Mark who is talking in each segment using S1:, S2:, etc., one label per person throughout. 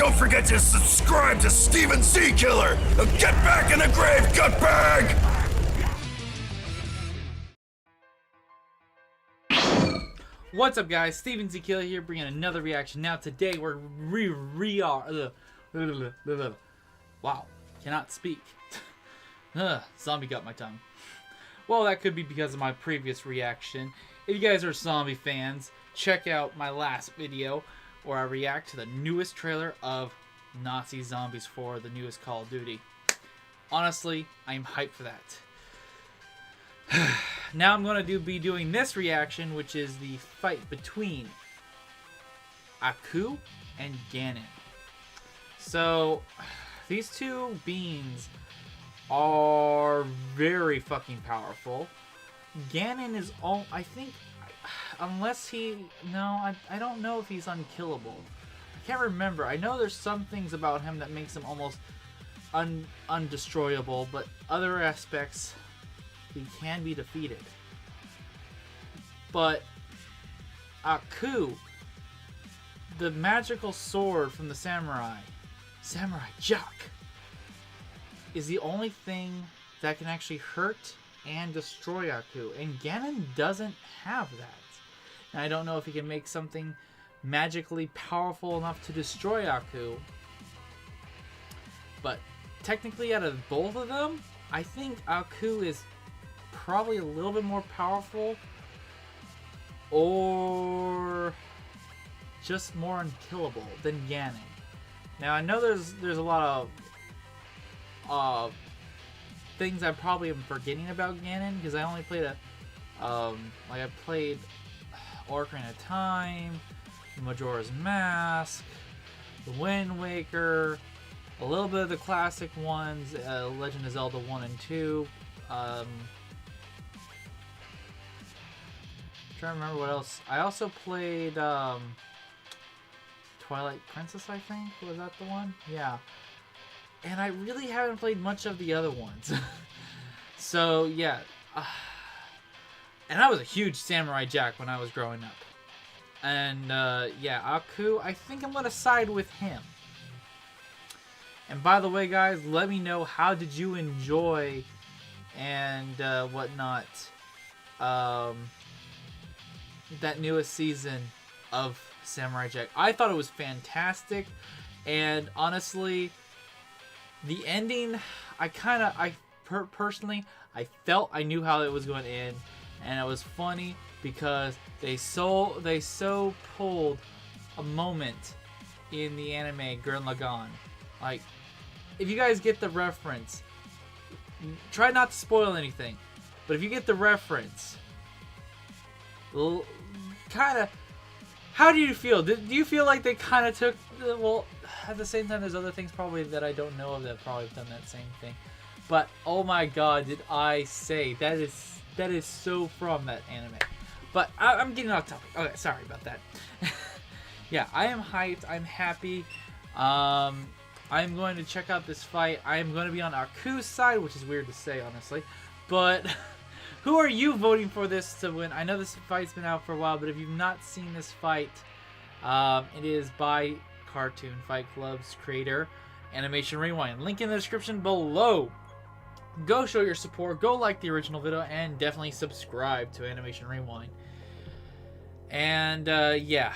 S1: don't forget to subscribe to Steven C. Killer. Now get back in the grave, gutbag!
S2: What's up, guys? Steven Z. Killer here, bringing another reaction. Now today we're wow, cannot speak. Zombie got my tongue. Well, that could be because of my previous reaction. If you guys are zombie fans, check out my last video where I react to the newest trailer of Nazi Zombies 4, the newest Call of Duty. Honestly, I'm hyped for that. Now I'm going to be doing this reaction, which is the fight between Aku and Ganon. So, these two beings are very fucking powerful. Ganon is all, I think, unless he, no, I don't know if he's unkillable. I can't remember. I know there's some things about him that makes him almost undestroyable, but other aspects, he can be defeated. But Aku, the magical sword from the Samurai Jack, is the only thing that can actually hurt and destroy Aku. And Ganon doesn't have that. And I don't know if he can make something magically powerful enough to destroy Aku. But technically, out of both of them, I think Aku is probably a little bit more powerful, or just more unkillable than Ganon. Now I know there's a lot of things I probably am forgetting about Ganon, because I only played I played Ocarina of Time, Majora's Mask, The Wind Waker, a little bit of the classic ones, Legend of Zelda 1 and 2. Trying to remember what else. I also played Twilight Princess, I think. Was that the one? Yeah. And I really haven't played much of the other ones. So, yeah. And I was a huge Samurai Jack when I was growing up. And, yeah, Aku, I think I'm going to side with him. And by the way, guys, let me know, how did you enjoy and whatnot that newest season of Samurai Jack? I thought it was fantastic, and honestly, the ending, personally, I felt I knew how it was going to end, and it was funny because they so pulled a moment in the anime Gurren Lagann. Like, if you guys get the reference, try not to spoil anything, but if you get the reference, kind of, how do you feel? Do you feel like they kind of took, well, at the same time, there's other things probably that I don't know of that probably have done that same thing, but oh my god, did I say that is so from that anime. But I'm getting off topic. Okay, sorry about that. Yeah, I am hyped. I'm happy. I'm going to check out this fight. I am going to be on Aku's side, which is weird to say, honestly, but who are you voting for this to win? I know this fight's been out for a while, but if you've not seen this fight, it is by Cartoon Fight Club's creator, Animation Rewind. Link in the description below. Go show your support, go like the original video, and definitely subscribe to Animation Rewind. And, yeah.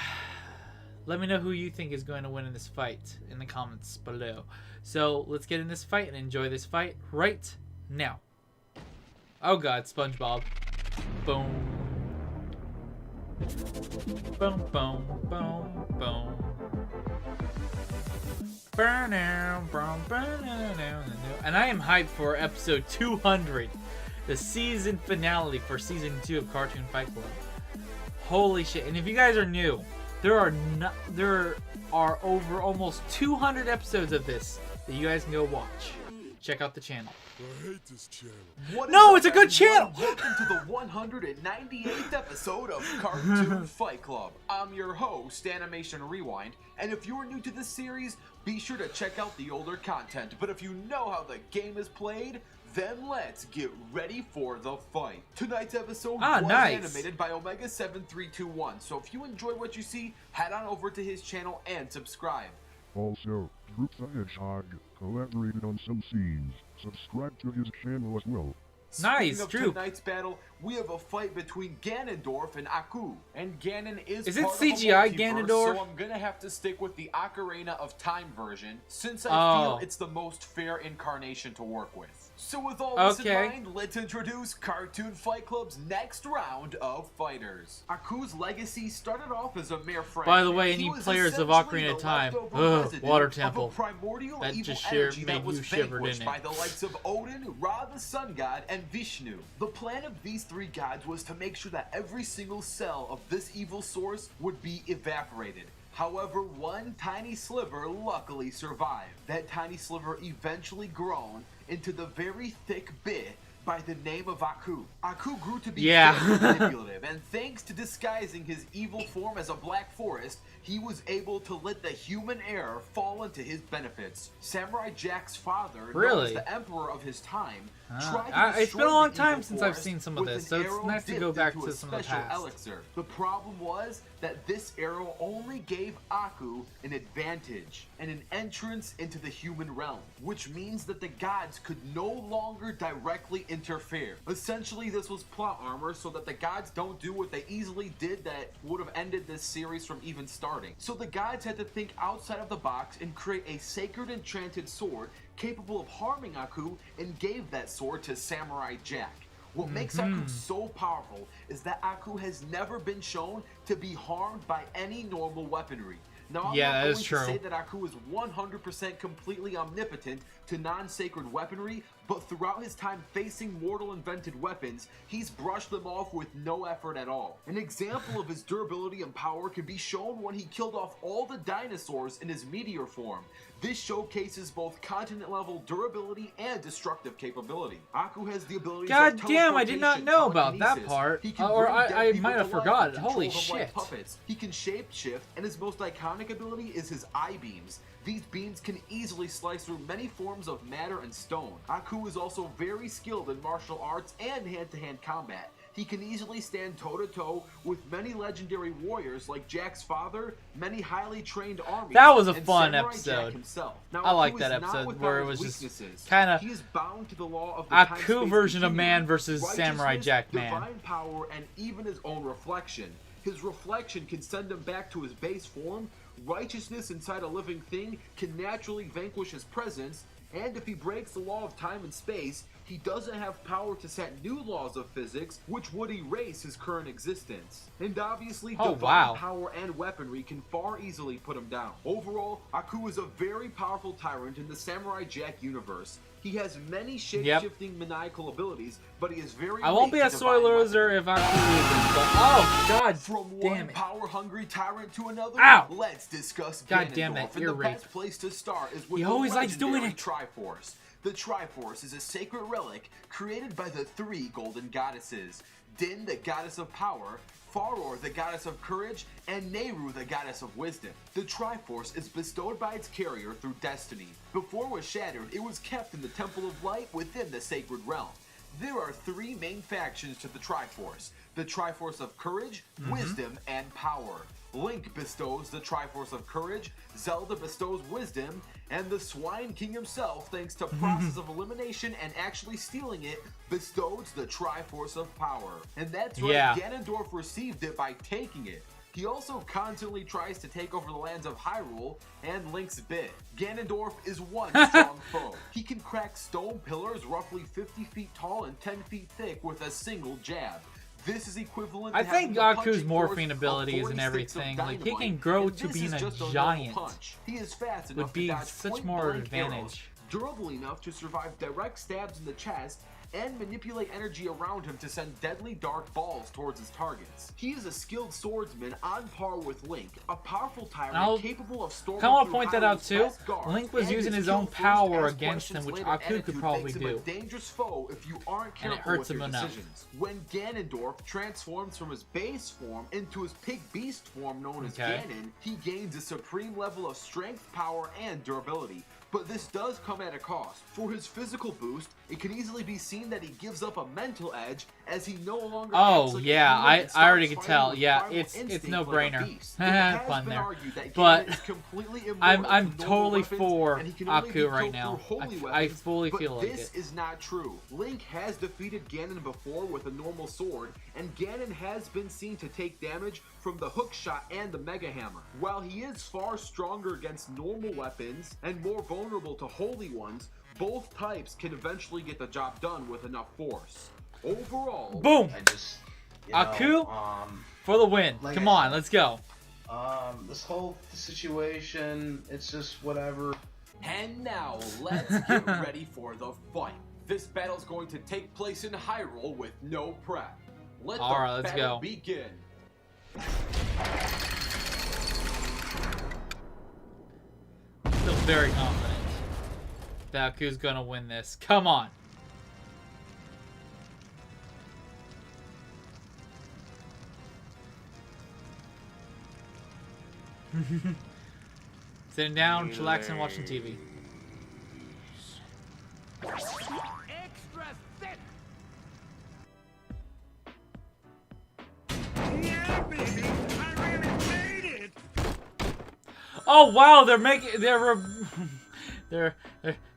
S2: Let me know who you think is going to win in this fight in the comments below. So, let's get in this fight and enjoy this fight right now. Oh god, SpongeBob. Boom. Boom, boom, boom, boom. And I am hyped for episode 200. The season finale for season 2 of Cartoon Fight Club. Holy shit. And if you guys are new, there are over almost 200 episodes of this that you guys can go watch. Check out the channel.
S1: I hate this channel.
S2: No, it's a good channel!
S3: Welcome to the 198th episode of Cartoon Fight Club. I'm your host, Animation Rewind, and if you're new to this series, be sure to check out the older content. But if you know how the game is played, then let's get ready for the fight. Tonight's episode was animated by Omega7321, so if you enjoy what you see, head on over to his channel and subscribe.
S4: Also, Droop the Hedgehog collaborated on some scenes. Subscribe to his channel as well.
S2: Nice,
S3: Speaking of
S2: Droop.
S3: tonight's battle, we have a fight between Ganondorf and Aku. And Ganon is
S2: Is it
S3: part of a
S2: CGI
S3: multiverse,
S2: Ganondorf?
S3: so I'm gonna have to stick with the Ocarina of Time version, since I
S2: Oh.
S3: feel it's the most fair incarnation to work with. So with all this in mind, let's introduce Cartoon Fight Club's next round of fighters. Aku's legacy started off as a mere friend.
S2: By the way,
S3: He
S2: any
S3: was
S2: players of
S3: essentially
S2: Ocarina of
S3: the
S2: Time.
S3: leftover
S2: Ugh,
S3: residue
S2: water
S3: of a
S2: temple.
S3: primordial
S2: That
S3: evil
S2: just
S3: energy
S2: made
S3: that was
S2: you shiver,
S3: vanquished
S2: didn't
S3: by
S2: it?
S3: the likes of Odin, Ra the Sun God, and Vishnu. The plan of these three gods was to make sure that every single cell of this evil source would be evaporated. However, one tiny sliver luckily survived. That tiny sliver eventually grown into the very thick bit by the name of Aku. Aku grew to be very manipulative, and thanks to disguising his evil form as a black forest, he was able to let the human air fall into his benefits. Samurai Jack's father, known as the emperor of his time, tried to
S2: it's been a
S3: destroy
S2: long
S3: the
S2: time
S3: evil
S2: since I've
S3: forest
S2: seen some of
S3: with
S2: this,
S3: an
S2: so it's
S3: arrow
S2: nice to
S3: dipped
S2: go back
S3: into
S2: to
S3: a
S2: some of the
S3: special
S2: past.
S3: elixir. The problem was that this arrow only gave Aku an advantage and an entrance into the human realm, which means that the gods could no longer directly interfere. Essentially, this was plot armor so that the gods don't do what they easily did that would have ended this series from even starting. So the gods had to think outside of the box and create a sacred enchanted sword capable of harming Aku, and gave that sword to Samurai Jack. What makes Aku so powerful is that Aku has never been shown to be harmed by any normal weaponry. Now, I'm not going to say that Aku is 100% completely omnipotent to non-sacred weaponry, but throughout his time facing mortal invented weapons, he's brushed them off with no effort at all. An example of his durability and power can be shown when he killed off all the dinosaurs in his meteor form. This showcases both continent-level durability and destructive capability. Aku has the ability
S2: God damn, I did not know about that part. Or I might have forgot. Holy shit.
S3: He can shapeshift, and his most iconic ability is his eye beams. These beams can easily slice through many forms of matter and stone. Aku is also very skilled in martial arts and hand-to-hand combat. He can easily stand toe-to-toe with many legendary warriors like Jack's father, many highly trained armies.
S2: That was a
S3: and
S2: fun
S3: Samurai
S2: episode.
S3: Jack himself. Now,
S2: I like
S3: Aku
S2: that
S3: is not
S2: episode
S3: without
S2: where it
S3: his
S2: was just
S3: weaknesses.
S2: kind of
S3: He is bound to the law of the
S2: Aku
S3: time-space
S2: version of
S3: continuum,
S2: man versus Samurai
S3: righteousness,
S2: Jack man.
S3: divine power, and even his own reflection. His reflection can send him back to his base form. Righteousness inside a living thing can naturally vanquish his presence, and if he breaks the law of time and space, he doesn't have power to set new laws of physics, which would erase his current existence. And obviously, divine power and weaponry can far easily put him down. Overall, Aku is a very powerful tyrant in the Samurai Jack universe. He has many shape-shifting maniacal abilities, but he is very
S2: I won't be a spoiler if Aku loses, but oh god
S3: From
S2: damn
S3: one
S2: it.
S3: power-hungry tyrant to another,
S2: Ow!
S3: let's discuss
S2: God
S3: Ganondorf.
S2: damn that
S3: And
S2: ear
S3: the
S2: rape.
S3: best place to start is with
S2: He
S3: the
S2: always likes doing
S3: legendary
S2: it.
S3: Triforce. The Triforce is a sacred relic created by the three golden goddesses: Din, the goddess of power, Faror, the goddess of courage, and Nehru, the goddess of wisdom. The Triforce is bestowed by its carrier through destiny. Before it was shattered, it was kept in the Temple of Light within the sacred realm. There are three main factions to the Triforce: the Triforce of courage, wisdom, and power. Link bestows the Triforce of courage, Zelda bestows wisdom, and the Swine King himself, thanks to process of elimination and actually stealing it, bestows the Triforce of power. And that's right, Ganondorf received it by taking it. He also constantly tries to take over the lands of Hyrule, and Link's bit. Ganondorf is one strong foe. He can crack stone pillars roughly 50 feet tall and 10 feet thick with a single jab. This is equivalent to
S2: I think
S3: having the
S2: Aku's
S3: punching
S2: morphing
S3: force of
S2: abilities
S3: 40
S2: and
S3: sticks of
S2: everything, like he
S3: dynamite,
S2: can grow
S3: and
S2: to
S3: this
S2: being
S3: is
S2: a
S3: just normal
S2: giant
S3: punch. He is fast enough
S2: would be
S3: to dodge
S2: such more
S3: point-blank
S2: advantage.
S3: arrows, durable enough to survive direct stabs in the chest, and manipulate energy around him to send deadly dark balls towards his targets. He is a skilled swordsman on par with Link, a powerful tyrant capable of storming
S2: I want to
S3: through
S2: point that out
S3: Hyrule's
S2: too.
S3: best guards,
S2: Link was
S3: and
S2: using
S3: his
S2: his own
S3: kill first,
S2: power
S3: ask
S2: against him,
S3: questions
S2: which
S3: later
S2: Aku could
S3: attitude
S2: probably
S3: makes him
S2: do.
S3: a dangerous foe if you aren't
S2: And it
S3: careful
S2: hurts
S3: with your
S2: him enough.
S3: decisions. When Ganondorf transforms from his base form into his pig beast form known as Ganon, he gains a supreme level of strength, power, and durability. but this does come at a cost. For his physical boost, it can easily be seen that he gives up a mental edge as he no longer acts like a
S2: yeah,
S3: human and
S2: I already
S3: starts
S2: could tell.
S3: fighting with
S2: Yeah,
S3: primal
S2: it's
S3: instinct
S2: no
S3: like a
S2: brainer.
S3: beast. It has
S2: Fun
S3: been
S2: there.
S3: argued that
S2: But
S3: Ganon is completely immortal
S2: I'm
S3: to normal
S2: totally
S3: weapons,
S2: for
S3: and he can only be
S2: Aku right
S3: killed
S2: now.
S3: through holy
S2: I
S3: weapons,
S2: fully
S3: but
S2: feel like
S3: this
S2: it.
S3: is not true. Link has defeated Ganon before with a normal sword, and Ganon has been seen to take damage from the hook shot and the mega hammer. While he is far stronger against normal weapons and more vulnerable to holy ones, both types can eventually get the job done with enough force. Overall,
S2: Boom!
S5: I just,
S2: Aku for the win.
S5: like
S2: Come
S5: I
S2: on,
S5: said,
S2: let's go.
S5: This whole situation, it's just whatever.
S3: and now let's get ready for the fight. This battle is going to take place in Hyrule with no prep. Let
S2: All
S3: the
S2: right, let's
S3: battle
S2: go.
S3: begin.
S2: Feel very confident that Aku's gonna win this. Come on. Sitting down, chillaxing, watching TV.
S1: Extra thick! Yeah, baby! I really made it!
S2: Oh wow, they're making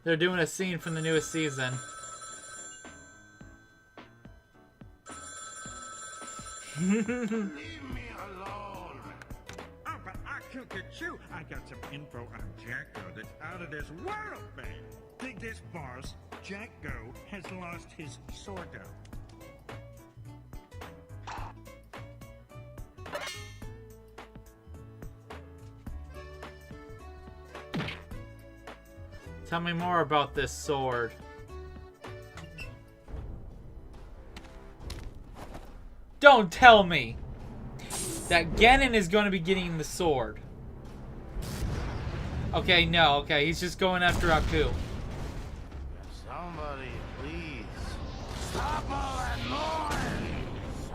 S2: they're doing a scene from the newest season.
S1: Leave me alone! Oh, but I could get you! I got some info on Jacko that's out of this world, man! Dig this, boss. Jacko has lost his Sordo.
S2: Tell me more about this sword. Don't tell me that Ganon is going to be getting the sword. Okay, no, okay, he's just going after Aku.
S1: Somebody, please. Stop all that noise!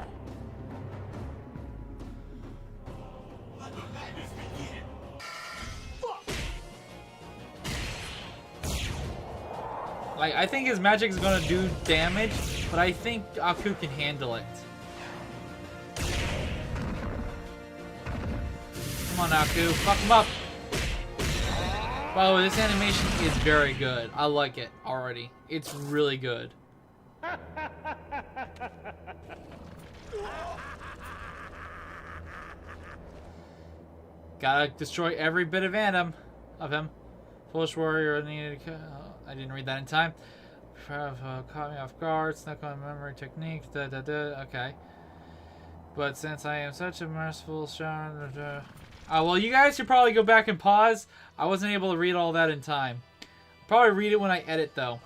S2: Like, I think his magic is going to do damage, but I think Aku can handle it. Come on, Aku, fuck him up. By the way, this animation is very good. I like it already. It's really good. Gotta destroy every bit of him. Foolish warrior needed. I didn't read that in time. Caught me off guard. Snuck on memory technique. Okay. But since I am such a merciful shaman, well, you guys should probably go back and pause. I wasn't able to read all that in time. Probably read it when I edit, though.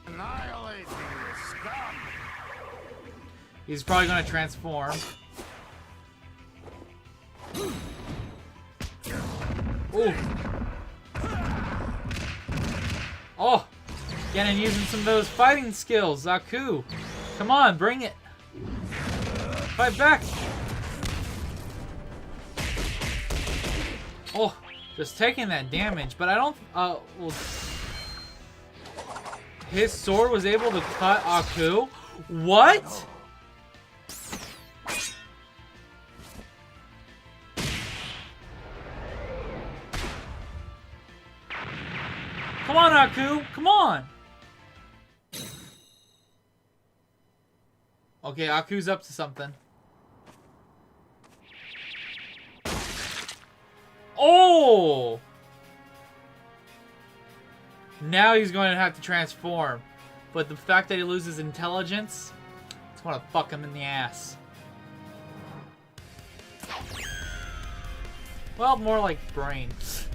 S1: Annihilate me, scum!
S2: He's probably going to transform. Ooh. Oh! Ganon using some of those fighting skills. Aku. Come on, bring it. Fight back. Oh, just taking that damage. But I don't... well, his sword was able to cut Aku? What? Come on, Aku! Come on! Okay, Aku's up to something. Oh! Now he's going to have to transform. But the fact that he loses intelligence, it's going to fuck him in the ass. Well, more like brains.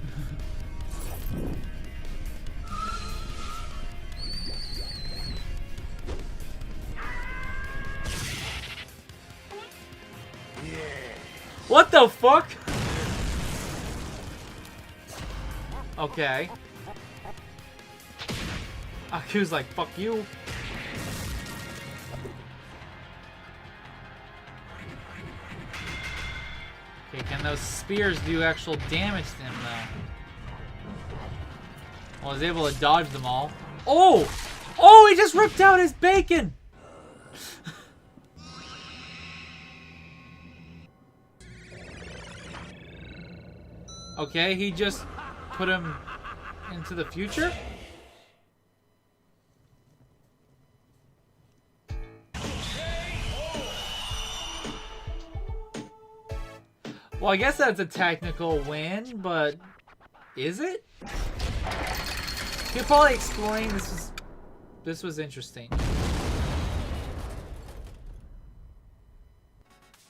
S2: What the fuck? Okay. Aku's like, fuck you. Okay, can those spears do actual damage to him, though? Well, I was able to dodge them all. Oh! Oh, he just ripped out his bacon! Okay, he just put him into the future? Well, I guess that's a technical win, but is it? Could probably explain this was interesting.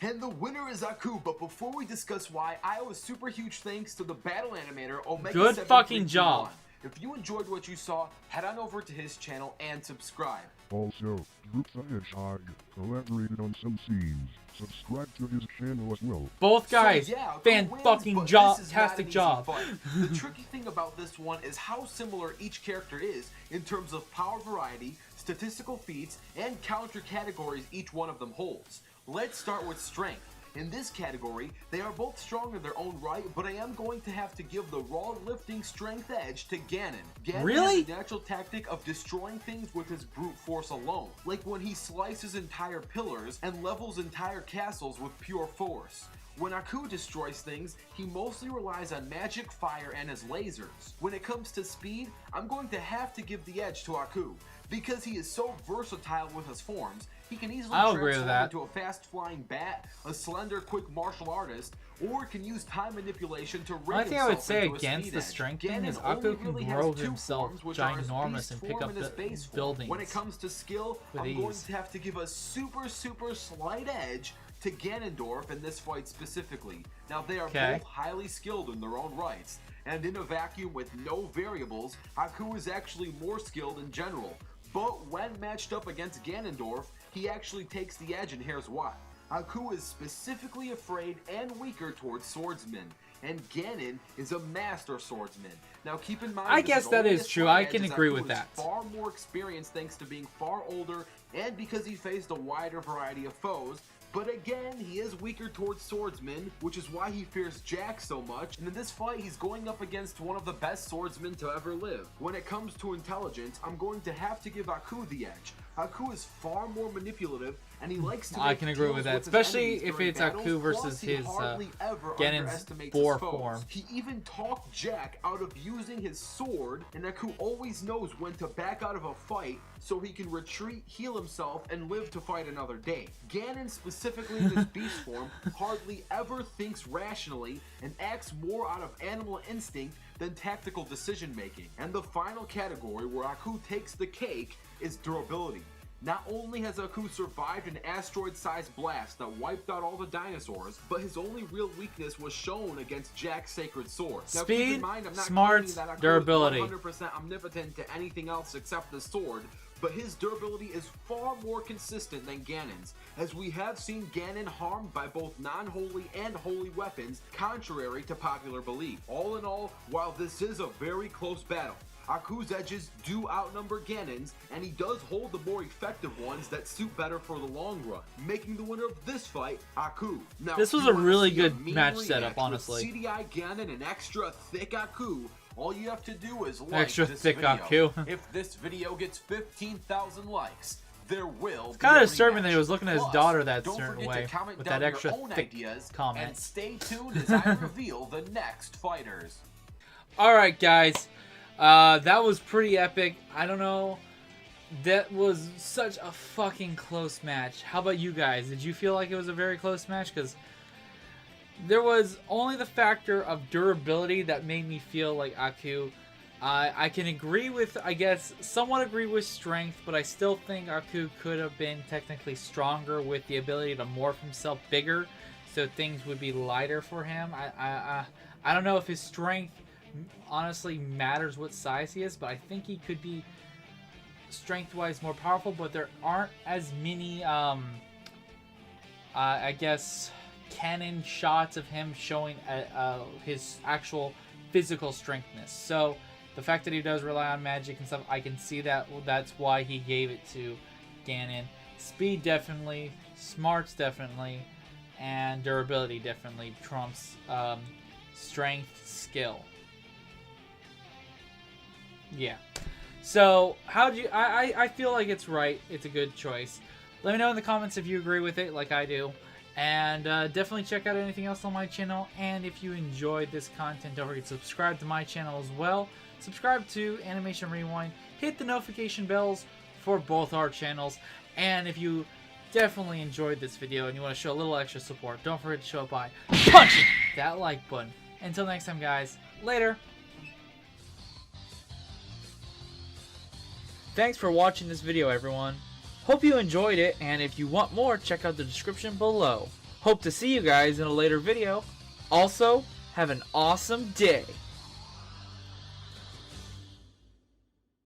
S3: And the winner is Aku, but before we discuss why, I owe a super huge thanks to the battle animator, Omega.
S2: Good fucking job.
S3: If you enjoyed what you saw, head on over to his channel and subscribe.
S4: Also, Group the Hedgehog collaborated on some scenes. Subscribe to his channel as well.
S2: Both guys,
S3: So, yeah,
S2: fan
S3: wins,
S2: fucking
S3: but
S2: job,
S3: this is not an
S2: tastic
S3: easy
S2: job.
S3: fight. The tricky thing about this one is how similar each character is in terms of power variety, statistical feats, and counter categories each one of them holds. Let's start with strength. In this category, they are both strong in their own right, but I am going to have to give the raw lifting strength edge to Ganon. Ganon
S2: Really?
S3: has a natural tactic of destroying things with his brute force alone, like when he slices entire pillars and levels entire castles with pure force. When Aku destroys things, he mostly relies on magic, fire, and his lasers. When it comes to speed, I'm going to have to give the edge to Aku. Because he is so versatile with his forms, he can easily
S2: I'll agree with
S3: transform
S2: that.
S3: into a fast-flying bat, a slender, quick martial artist, or can use time manipulation to rig
S2: One thing I would
S3: himself
S2: say
S3: into a
S2: against
S3: speed
S2: the
S3: edge.
S2: strength thing
S3: Ganon
S2: is
S3: only
S2: Aku can
S3: really has
S2: grow
S3: two
S2: himself
S3: forms, which are his
S2: ginormous
S3: beast
S2: and pick
S3: form
S2: up
S3: and his
S2: the
S3: base form.
S2: buildings
S3: When it comes to skill,
S2: with
S3: I'm going
S2: ease.
S3: to have to give a super slight edge to Ganondorf in this fight specifically. Now they are both highly skilled in their own rights, and in a vacuum with no variables, Aku is actually more skilled in general. But when matched up against Ganondorf, he actually takes the edge, and here's why. Aku is specifically afraid and weaker towards swordsmen, and Ganon is a master swordsman. Now keep in mind,
S2: I
S3: this
S2: guess that
S3: only
S2: is
S3: a
S2: true.
S3: slight
S2: I
S3: edge,
S2: can
S3: as
S2: agree
S3: Aku
S2: with
S3: is
S2: that.
S3: far more experienced thanks to being far older and because he faced a wider variety of foes. But again, he is weaker towards swordsmen, which is why he fears Jack so much, and in this fight he's going up against one of the best swordsmen to ever live. When it comes to intelligence, I'm going to have to give Aku the edge. Aku is far more manipulative, and he likes to
S2: I
S3: make
S2: can agree
S3: deals
S2: with that,
S3: his
S2: especially
S3: enemies
S2: if
S3: during
S2: it's
S3: battles,
S2: Aku
S3: plus
S2: versus
S3: he
S2: his
S3: hardly ever
S2: Ganon's
S3: underestimates
S2: boar
S3: his foes.
S2: form.
S3: He even talked Jack out of using his sword, and Aku always knows when to back out of a fight so he can retreat, heal himself, and live to fight another day. Ganon, specifically in his beast form, hardly ever thinks rationally and acts more out of animal instinct than tactical decision making. And the final category where Aku takes the cake is durability. Not only has Aku survived an asteroid-sized blast that wiped out all the dinosaurs, but his only real weakness was shown against Jack's sacred sword. Now, keep
S2: Speed,
S3: in mind, I'm not
S2: smarts,
S3: claiming that Aku
S2: durability.
S3: is 100% omnipotent to anything else except the sword, but his durability is far more consistent than Ganon's, as we have seen Ganon harmed by both non-holy and holy weapons, contrary to popular belief. All in all, while this is a very close battle, Aku's edges do outnumber Ganon's, and he does hold the more effective ones that suit better for the long run, making the winner of this fight Aku. Now,
S2: This was
S3: if you
S2: a
S3: wanna
S2: really
S3: see
S2: good
S3: mean
S2: match
S3: react
S2: setup,
S3: with
S2: honestly.
S3: CDI Ganon and extra thick Aku, all you have to do is like
S2: Extra
S3: this
S2: thick
S3: video.
S2: Aku.
S3: If this video gets 15,000 likes, there will
S2: It's kind
S3: be a
S2: of disturbing
S3: rematch.
S2: that he was looking at his
S3: Plus,
S2: daughter that
S3: don't
S2: certain
S3: forget
S2: way
S3: to comment
S2: with
S3: down
S2: that extra
S3: your own
S2: thick
S3: ideas,
S2: comment.
S3: and stay tuned as I reveal the next fighters.
S2: Alright, guys. That was pretty epic. I don't know. That was such a fucking close match. How about you guys? Did you feel like it was a very close match? Because there was only the factor of durability that made me feel like Aku. I can agree with, I guess, somewhat agree with strength, but I still think Aku could have been technically stronger with the ability to morph himself bigger, so things would be lighter for him. I don't know if his strength honestly matters what size he is, but I think he could be strength-wise more powerful, but there aren't as many, I guess, cannon shots of him showing his actual physical strengthness. So the fact that he does rely on magic and stuff, I can see that. Well, that's why he gave it to Ganon. Speed definitely, smarts definitely, and durability definitely trumps strength, skill. Yeah. So, how do you... I feel like it's right. It's a good choice. Let me know in the comments if you agree with it, like I do. And definitely check out anything else on my channel. And if you enjoyed this content, don't forget to subscribe to my channel as well. Subscribe to Animation Rewind. Hit the notification bells for both our channels. And if you definitely enjoyed this video and you want to show a little extra support, don't forget to show it by punching that like button. Until next time, guys. Later. Thanks for watching this video, everyone. Hope you enjoyed it, and if you want more, check out the description below. Hope to see you guys in a later video. Also, have an awesome day.